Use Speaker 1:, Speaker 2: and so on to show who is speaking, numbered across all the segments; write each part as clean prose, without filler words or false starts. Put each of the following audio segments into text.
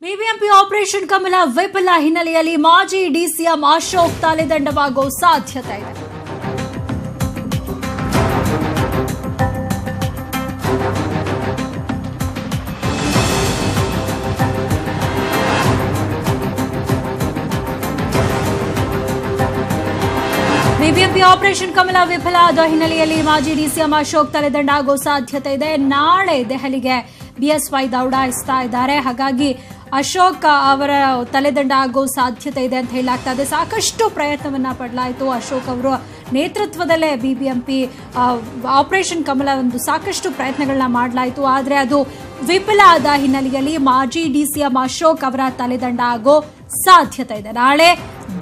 Speaker 1: BBMP operation ಕಮಲ ವಿಫಲ ಹಿನ್ನೆಲೆಯಲ್ಲಿ ಮಾಜಿ ಡಿಸಿಎಂ ಅಶೋಕ್ ತಲೆದಂಡವಾಗುವ ಸಾಧ್ಯತೆ ಇದೆ. ಬಿಬಿಎಂಪಿ ಆಪರೇಷನ್ ಕಮಲ ವಿಫಲ ಆದ ಹಿನ್ನೆಲೆಯಲ್ಲಿ ಮಾಜಿ ಡಿಸಿಎಂ ಅಶೋಕ್ ತಲೆದಂಡ ಆಗೋ ಸಾಧ್ಯತೆ ಇದೆ. ನಾಳೆ ದೆಹಲಿಗೆ ಬಿಎಸ್ವೈ ದೌಡಾಯಿಸ್ತಾ ಇದ್ದಾರೆ. ಹಾಗಾಗಿ ಅಶೋಕ್ ಅವರ ತಲೆದಂಡ ಆಗೋ ಸಾಧ್ಯತೆ ಇದೆ ಅಂತ ಹೇಳಲಾಗ್ತಾ ಇದೆ. ಸಾಕಷ್ಟು ಪ್ರಯತ್ನವನ್ನ ಪಡಲಾಯಿತು. ಅಶೋಕ್ ಅವರ ನೇತೃತ್ವದಲ್ಲೇ ಬಿಬಿಎಂಪಿ ಆಪರೇಷನ್ ಕಮಲ ಒಂದು ಸಾಕಷ್ಟು ಪ್ರಯತ್ನಗಳನ್ನ ಮಾಡಲಾಯಿತು. ಆದರೆ ಅದು ವಿಫಲ ಆದ ಹಿನ್ನೆಲೆಯಲ್ಲಿ ಮಾಜಿ ಡಿಸಿಎಂ ಅಶೋಕ್ ಅವರ ತಲೆದಂಡ ಆಗೋ ಸಾಧ್ಯತೆ ಇದೆ. ನಾಳೆ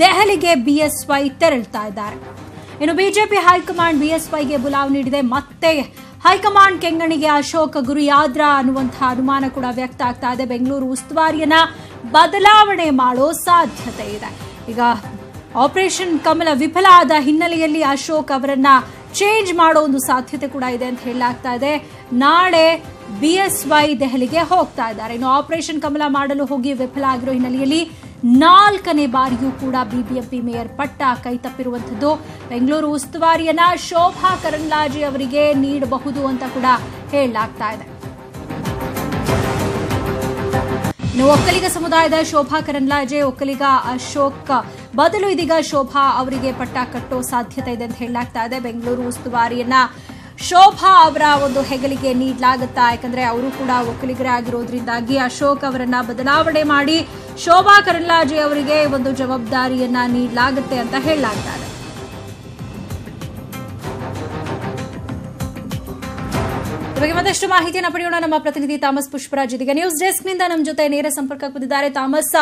Speaker 1: ದೆಹಲಿಗೆ ಬಿಎಸ್ವೈ ತೆರಳುತ್ತಾ ಇದ್ದಾರೆ. ಇನ್ನು ಬಿಜೆಪಿ ಹೈಕಮಾಂಡ್ ಬಿಎಸ್ವೈಗೆ ಬುಲಾವ್ ನೀಡಿದೆ. ಮತ್ತೆ ಹೈಕಮಾಂಡ್ ಕೆಂಗಣಿಗೆ ಅಶೋಕ್ ಗುರಿಯಾದ್ರ ಅನ್ನುವಂತಹ ಅನುಮಾನ ಕೂಡ ವ್ಯಕ್ತ ಆಗ್ತಾ ಇದೆ. ಬೆಂಗಳೂರು ಉಸ್ತುವಾರಿಯನ್ನ ಬದಲಾವಣೆ ಮಾಡೋ ಸಾಧ್ಯತೆ ಇದೆ. ಈಗ ಆಪರೇಷನ್ ಕಮಲ ವಿಫಲ ಆದ ಹಿನ್ನೆಲೆಯಲ್ಲಿ ಅಶೋಕ್ ಅವರನ್ನ ಚೇಂಜ್ ಮಾಡೋ ಒಂದು ಸಾಧ್ಯತೆ ಕೂಡ ಇದೆ ಅಂತ ಹೇಳಲಾಗ್ತಾ ಇದೆ. ನಾಳೆ ಬಿಎಸ್ವೈ ದೆಹಲಿಗೆ ಹೋಗ್ತಾ ಇದ್ದಾರೆ. ಇನ್ನು ಆಪರೇಷನ್ ಕಮಲ ಮಾಡಲು ಹೋಗಿ ವಿಫಲ ಆಗಿರೋ ಹಿನ್ನೆಲೆಯಲ್ಲಿ 4ನೇ ಬಾರಿಯೂ ಕೂಡ ಬಿಬಿಎಂಪಿ ಮೇಯರ್ ಪಟ್ಟ ಕೈತಪ್ಪಿರುವಂಥದ್ದು. ಬೆಂಗಳೂರು ಉಸ್ತುವಾರಿಯನ್ನ ಶೋಭಾ ಕರಂದ್ಲಾಜೆ ಅವರಿಗೆ ನೀಡಬಹುದು ಅಂತ ಕೂಡ ಹೇಳಲಾಗ್ತಾ ಇದೆ. ಇನ್ನು ಒಕ್ಕಲಿಗ ಸಮುದಾಯದ ಶೋಭಾ ಕರಂದ್ಲಾಜೆ ಒಕ್ಕಲಿಗ ಅಶೋಕ್ ಬದಲು ಇದೀಗ ಶೋಭಾ ಅವರಿಗೆ ಪಟ್ಟ ಕಟ್ಟೋ ಸಾಧ್ಯತೆ ಇದೆ ಅಂತ ಹೇಳಲಾಗ್ತಾ ಇದೆ. ಬೆಂಗಳೂರು ಉಸ್ತುವಾರಿಯನ್ನ ಶೋಭಾ ಅವರ ಒಂದು ಹೆಗಲಿಗೆ ನೀಡಲಾಗುತ್ತಾ, ಯಾಕಂದ್ರೆ ಅವರು ಕೂಡ ಒಕ್ಕಲಿಗರೇ ಆಗಿರೋದ್ರಿಂದಾಗಿ ಅಶೋಕ್ ಅವರನ್ನ ಬದಲಾವಣೆ ಮಾಡಿ ಶೋಭಾ ಕರಂದ್ಲಾಜೆ ಅವರಿಗೆ ಒಂದು ಜವಾಬ್ದಾರಿಯನ್ನ ನೀಡಲಾಗುತ್ತೆ ಅಂತ ಹೇಳಲಾಗ್ತಾ ಇದೆ. ಬಗ್ಗೆ ಮತ್ತಷ್ಟು ಮಾಹಿತಿಯನ್ನು ಪಡೆಯೋಣ. ನಮ್ಮ ಪ್ರತಿನಿಧಿ ಥಾಮಸ್ ಪುಷ್ಪರಾಜ್ ಇದೀಗ ನ್ಯೂಸ್ ಡೆಸ್ಕ್ ನಿಂದ ನಮ್ಮ ಜೊತೆ ನೇರ ಸಂಪರ್ಕಕ್ಕೆ ಬಂದಿದ್ದಾರೆ. ಥಾಮಸ್,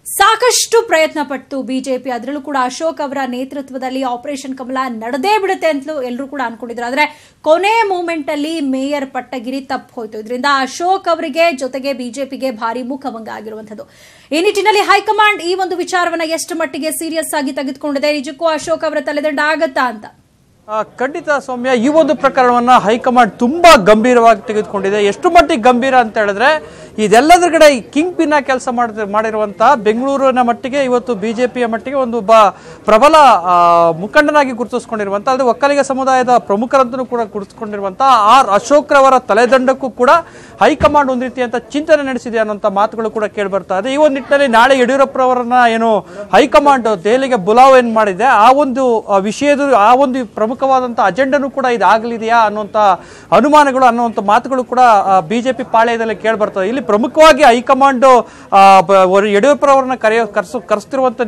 Speaker 1: ಸಾಕಷ್ಟು ಪ್ರಯತ್ನ ಪಟ್ಟು ಬಿಜೆಪಿ, ಅದರಲ್ಲೂ ಕೂಡ ಅಶೋಕ್ ಅವರ ನೇತೃತ್ವದಲ್ಲಿ ಆಪರೇಷನ್ ಕಮಲ ನಡೆದೇ ಬಿಡುತ್ತೆ ಅಂತಲೂ ಎಲ್ಲರೂ ಕೂಡ ಅನ್ಕೊಂಡಿದ್ರು. ಆದ್ರೆ ಕೊನೆ ಮೂಮೆಂಟ್ ಅಲ್ಲಿ ಮೇಯರ್ ಪಟ್ಟಗಿರಿ ತಪ್ಪು ಹೋಯ್ತು. ಇದರಿಂದ ಅಶೋಕ್ ಅವರಿಗೆ ಜೊತೆಗೆ ಬಿಜೆಪಿಗೆ ಭಾರಿ ಮುಖಭಂಗ ಆಗಿರುವಂತದ್ದು. ಈ ನಿಟ್ಟಿನಲ್ಲಿ ಹೈಕಮಾಂಡ್ ಈ ಒಂದು ವಿಚಾರವನ್ನ ಎಷ್ಟು ಮಟ್ಟಿಗೆ ಸೀರಿಯಸ್ ಆಗಿ ತೆಗೆದುಕೊಂಡಿದೆ? ನಿಜಕ್ಕೂ ಅಶೋಕ್ ಅವರ ತಲೆದಂಡ ಆಗತ್ತಾ ಅಂತ?
Speaker 2: ಖಂಡಿತ ಸೌಮ್ಯ, ಈ ಒಂದು ಪ್ರಕರಣವನ್ನ ಹೈಕಮಾಂಡ್ ತುಂಬಾ ಗಂಭೀರವಾಗಿ ತೆಗೆದುಕೊಂಡಿದೆ. ಎಷ್ಟು ಮಟ್ಟಿಗೆ ಗಂಭೀರ ಅಂತ ಹೇಳಿದ್ರೆ, ಇದೆಲ್ಲದರ ಕಡೆ ಕಿಂಗ್ ಪಿನ್ ಕೆಲಸ ಮಾಡಿರುವಂತಹ ಬೆಂಗಳೂರಿನ ಮಟ್ಟಿಗೆ ಇವತ್ತು ಬಿಜೆಪಿಯ ಮಟ್ಟಿಗೆ ಒಂದು ಪ್ರಬಲ ಮುಖಂಡನಾಗಿ ಗುರುತಿಸಿಕೊಂಡಿರುವಂತಹ, ಅಲ್ಲದೆ ಒಕ್ಕಲಿಗ ಸಮುದಾಯದ ಪ್ರಮುಖರಂತೂ ಕೂಡ ಗುರುತಿಸಿಕೊಂಡಿರುವಂತಹ ಆರ್ ಅಶೋಕ್ ರವರ ತಲೆದಂಡಕ್ಕೂ ಕೂಡ ಹೈಕಮಾಂಡ್ ಒಂದು ರೀತಿಯಂತ ಚಿಂತನೆ ನಡೆಸಿದೆ ಅನ್ನುವಂಥ ಮಾತುಗಳು ಕೂಡ ಕೇಳಿ ಬರ್ತಾ ಇದೆ. ಈ ಒಂದು ನಿಟ್ಟಿನಲ್ಲಿ ನಾಳೆ ಯಡಿಯೂರಪ್ಪರವರನ್ನ ಏನು ಹೈಕಮಾಂಡ್ ದೆಹಲಿಗೆ ಬುಲಾವ್ ಏನ್ ಮಾಡಿದೆ, ಆ ಒಂದು ವಿಷಯದ ಆ ಒಂದು ಪ್ರಮುಖವಾದಂತಹ ಅಜೆಂಡನು ಕೂಡ ಇದಾಗಲಿದೆಯಾ ಅನ್ನುವಂಥ ಅನುಮಾನಗಳು ಅನ್ನುವಂಥ ಮಾತುಗಳು ಕೂಡ ಬಿಜೆಪಿ ಪಾಳ್ಯದಲ್ಲಿ ಕೇಳಿ ಬರ್ತದೆ. ಇಲ್ಲಿ ಪ್ರಮುಖವಾಗಿ ಹೈಕಮಾಂಡ್ ಯಡಿಯೂರಪ್ಪರವರನ್ನ ಕರೆಸ್ತಿರುವಂತ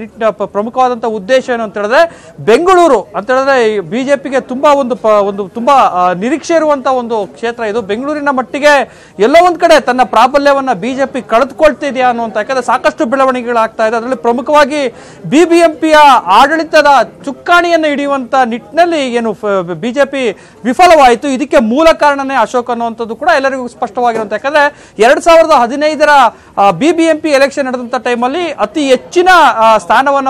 Speaker 2: ಪ್ರಮುಖವಾದಂತಹ ಉದ್ದೇಶ ಏನು ಅಂತ ಹೇಳಿದ್ರೆ, ಬೆಂಗಳೂರು ಅಂತ ಹೇಳಿದ್ರೆ ಬಿಜೆಪಿಗೆ ತುಂಬಾ ಒಂದು ತುಂಬಾ ನಿರೀಕ್ಷೆ ಇರುವಂತಹ ಒಂದು ಕ್ಷೇತ್ರ ಇದು. ಬೆಂಗಳೂರಿನ ಮಟ್ಟಿಗೆ ಎಲ್ಲೋ ಒಂದ್ ಕಡೆ ತನ್ನ ಪ್ರಾಬಲ್ಯವನ್ನ ಬಿಜೆಪಿ ಕಳೆದುಕೊಳ್ತಿದೆಯಾ ಅನ್ನುವಂತ, ಯಾಕಂದ್ರೆ ಸಾಕಷ್ಟು ಬೆಳವಣಿಗೆಗಳಾಗ್ತಾ ಇದೆ. ಅದರಲ್ಲಿ ಪ್ರಮುಖವಾಗಿ ಬಿಬಿಎಂಪಿಯ ಆಡಳಿತದ ಚುಕ್ಕಾಣಿಯನ್ನು ಹಿಡಿಯುವಂತ ನಿಟ್ಟಿನಲ್ಲಿ ಏನು ಬಿಜೆಪಿ ವಿಫಲವಾಯಿತು. ಇದಕ್ಕೆ ಮೂಲ ಕಾರಣನೇ ಅಶೋಕ್ ಅನ್ನುವಂಥದ್ದು ಕೂಡ ಎಲ್ಲರಿಗೂ ಸ್ಪಷ್ಟವಾಗಿರುವಂತ. ಯಾಕಂದ್ರೆ 2015ರ ಬಿಬಿಎಂಪಿ ಎಲೆಕ್ಷನ್ ನಡೆದಂತ ಟೈಮಲ್ಲಿ ಅತಿ ಹೆಚ್ಚಿನ ಸ್ಥಾನವನ್ನ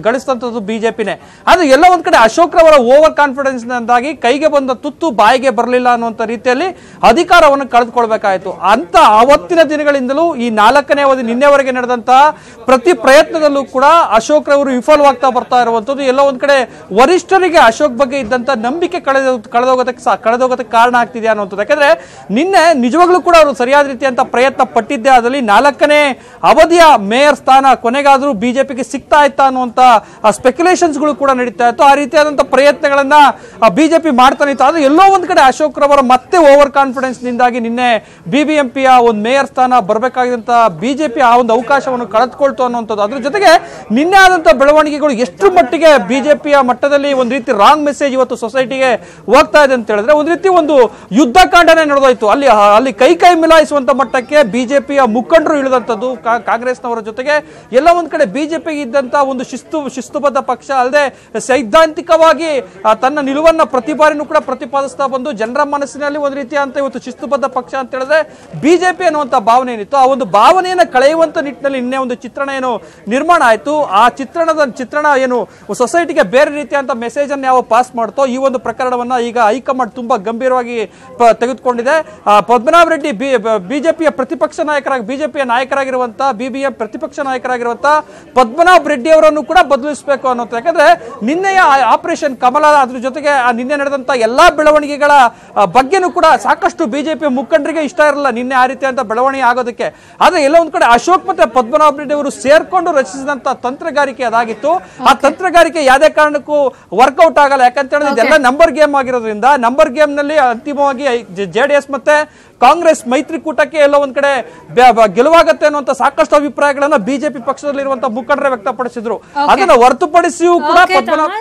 Speaker 2: ಗಳಿಸಿದಂಥದ್ದು ಬಿಜೆಪಿನೇ. ಆದ್ರೆ ಎಲ್ಲ ಒಂದ್ ಕಡೆ ಅಶೋಕ್ ರವರ ಓವರ್ ಕಾನ್ಫಿಡೆನ್ಸ್ ನಿಂದಾಗಿ ಕೈಗೆ ಬಂದ ತುತ್ತು ಬಾಯಿಗೆ ಬರಲಿಲ್ಲ ಅನ್ನುವಂತ ರೀತಿಯಲ್ಲಿ ಅಧಿಕಾರವನ್ನು ಕಳೆದುಕೊಳ್ಬೇಕಾಯಿತು. ಅಂತ ಆವತ್ತಿನ ದಿನಗಳಿಂದಲೂ ಈ 4ನೇ ಅವಧಿ ನಿನ್ನೆವರೆಗೆ ನಡೆದಂತಹ ಪ್ರತಿ ಪ್ರಯತ್ನದಲ್ಲೂ ಕೂಡ ಅಶೋಕ್ ರವರು ವಿಫಲವಾಗ್ತಾ ಬರ್ತಾ ಇರುವಂತದ್ದು ಎಲ್ಲ ಒಂದ್ ಕಡೆ ವರಿಷ್ಠರಿಗೆ ಅಶೋಕ್ ಬಗ್ಗೆ ಇದ್ದಂತ ನಂಬಿಕೆ ಕಳೆದೋಗೋದಕ್ಕೆ ಕಾರಣ ಆಗ್ತಿದೆ ಅನ್ನುವಂಥದ್ದು. ಯಾಕಂದ್ರೆ ನಿನ್ನೆ ನಿಜವಾಗ್ಲೂ ಕೂಡ ಅವರು ಸರಿಯಾದ ರೀತಿಯಂತ ಪ್ರಯತ್ನ ಪಟ್ಟಿದ್ದೆ. ಅದರಲ್ಲಿ 4ನೇ ಅವಧಿಯ ಮೇಯರ್ ಸ್ಥಾನ ಕೊನೆಗಾದ್ರೂ ಬಿಜೆಪಿಗೆ ಸಿಗ್ತಾ ಇತ್ತಾ ಅನ್ನುವಂತ ಸ್ಪೆಕ್ಯುಲೇಷನ್ಸ್ ಗಳು ಕೂಡ ನಡೀತಾ ಇತ್ತು. ಆ ರೀತಿಯಾದಂತಹ ಪ್ರಯತ್ನಗಳನ್ನ ಬಿಜೆಪಿ ಮಾಡ್ತಾನೆ ಇತ್ತು. ಆದ್ರೆ ಎಲ್ಲೋ ಒಂದ್ ಕಡೆ ಅಶೋಕ್ ರವರ ಮತ್ತೆ ಓವರ್ ಕಾನ್ಫಿಡೆನ್ಸ್ ನಿಂದಾಗಿ ನಿನ್ನೆ ಬಿಬಿಎಂಪಿಯ ಒಂದು ಮೇಯರ್ ಸ್ಥಾನ ಬರಬೇಕಾಗಿದ್ದಂತ ಬಿಜೆಪಿ ಆ ಒಂದು ಅವಕಾಶವನ್ನು ಕಳೆದುಕೊಳ್ತು ಅನ್ನುವಂಥದ್ದು. ಅದ್ರ ಜೊತೆಗೆ ನಿನ್ನೆ ಆದಂತಹ ಬೆಳವಣಿಗೆಗಳು ಎಷ್ಟು ಮಟ್ಟಿಗೆ ಬಿಜೆಪಿಯ ಮಟ್ಟದಲ್ಲಿ ಒಂದು ರೀತಿ ರಾಂಗ್ ಮೆಸೇಜ್ ಇವತ್ತು ಸೊಸೈಟಿಗೆ ಹೋಗ್ತಾ ಇದೆ ಅಂತ ಹೇಳಿದ್ರೆ, ಒಂದು ರೀತಿ ಒಂದು ಯುದ್ಧ ಕಾಂಡನೆ ನಡೆದೋಯ್ತು. ಅಲ್ಲಿ ಕೈ ಮಿಲಾಯಿಸುವಂತ ಮಟ್ಟಕ್ಕೆ ಬಿಜೆಪಿಯ ಮುಖಂಡರು ಇಳಿದಂತದ್ದು. ಕಾಂಗ್ರೆಸ್ನವರ ಜೊತೆಗೆ ಎಲ್ಲ ಒಂದ್ ಕಡೆ ಬಿಜೆಪಿಗೆ ಇದ್ದಂತ ಒಂದು ಶಿಸ್ತುಬದ್ಧ ಪಕ್ಷ ಅಲ್ಲದೆ ಸೈದ್ಧಾಂತಿಕವಾಗಿ ತನ್ನ ನಿಲುವನ್ನ ಪ್ರತಿ ಬಾರಿನೂ ಕೂಡ ಪ್ರತಿಪಾದಿಸ್ತಾ ಬಂದು ಜನರ ಮನಸ್ಸಿನಲ್ಲಿ ಒಂದು ರೀತಿಯ ಅಂತ ಇವತ್ತು ಶಿಸ್ತುಬದ್ಧ ಪಕ್ಷ ಅಂತ ಹೇಳಿದ್ರೆ ಬಿಜೆಪಿ ಅನ್ನುವಂತ ಭಾವನೆ ಏನಿತ್ತು, ಆ ಒಂದು ಭಾವನೆಯನ್ನ ಕಳೆಯುವಂತ ನಿಟ್ಟಿನಲ್ಲಿ ಇನ್ನೇ ಒಂದು ಚಿತ್ರಣ ಏನು ನಿರ್ಮಾಣ ಆಯ್ತು. ಆ ಚಿತ್ರಣ ಏನು ಸೊಸೈಟಿಗೆ ಬೇರೆ ರೀತಿಯಂತ ಮೆಸೇಜ್ ಅನ್ನು ಯಾವ ಪಾಸ್ ಮಾಡ್ತೋ, ಈ ಒಂದು ಪ್ರಕರಣವನ್ನ ಈಗ ಹೈಕಮಾಂಡ್ ತುಂಬಾ ಗಂಭೀರವಾಗಿ ತೆಗೆದುಕೊಂಡಿದೆ. ಪದ್ಮನಾಭ ರೆಡ್ಡಿ ಬಿಜೆಪಿಯ ಪ್ರತಿಪಕ್ಷ ನಾಯಕರಾಗಿ ಬಿಜೆಪಿಯ ನಾಯಕರಾಗಿರುವಂತಹ ಬಿಬಿಎಂ ಪ್ರತಿಪಕ್ಷ ನಾಯಕರಾಗಿರುವಂತಹ ಪದ್ಮನಾಭ್ ರೆಡ್ಡಿ ಅವರನ್ನು ಕೂಡ ಬದಲಿಸಬೇಕು ಅನ್ನೋದು. ಯಾಕಂದ್ರೆ ನಿನ್ನೆಯ ಆಪರೇಷನ್ ಕಮಲ ಅದ್ರ ಜೊತೆಗೆ ನಿನ್ನೆ ನಡೆದಂತ ಎಲ್ಲಾ ಬೆಳವಣಿಗೆಗಳ ಬಗ್ಗೆನೂ ಕೂಡ ಸಾಕಷ್ಟು ಬಿಜೆಪಿ ಮುಖಂಡರಿಗೆ ಇಷ್ಟ ಇರಲ್ಲ ನಿನ್ನೆ ಆ ರೀತಿ ಅಂತ ಬೆಳವಣಿಗೆ ಆಗೋದಕ್ಕೆ. ಆದ್ರೆ ಎಲ್ಲ ಒಂದ್ ಕಡೆ ಅಶೋಕ್ ಮತ್ತೆ ಪದ್ಮನಾಭ ರೆಡ್ಡಿ ಅವರು ಸೇರ್ಕೊಂಡು ರಚಿಸಿದಂತ ತಂತ್ರಗಾರಿಕೆ ಅದಾಗಿತ್ತು. ಆ ತಂತ್ರಗಾರಿಕೆ ಯಾವುದೇ ಕಾರಣಕ್ಕೂ ವರ್ಕೌಟ್ ಆಗಲ್ಲ. ಯಾಕಂತ ಹೇಳಿದ್ರೆ ಇದೆಲ್ಲ ನಂಬರ್ ಗೇಮ್ ಆಗಿರೋದ್ರಿಂದ ನಂಬರ್ ಗೇಮ್ ನಲ್ಲಿ ಅಂತಿಮವಾಗಿ ಜೆಡಿಎಸ್ ಮತ್ತೆ ಕಾಂಗ್ರೆಸ್ ಮೈತ್ರಿಕೂಟಕ್ಕೆ ಎಲ್ಲ ಒಂದ್ ಕಡೆ ಗೆಲುವಾಗತ್ತೆ ಅನ್ನುವಂತ ಸಾಕಷ್ಟು ಅಭಿಪ್ರಾಯಗಳನ್ನ ಬಿಜೆಪಿ ಪಕ್ಷದಲ್ಲಿರುವಂತಹ ಮುಖಂಡರೇ ವ್ಯಕ್ತಪಡಿಸಿದ್ರು. ಅದನ್ನ ಹೊರತುಪಡಿಸಿಯೂ ಕೂಡ ಪದ್ಮನಾಭ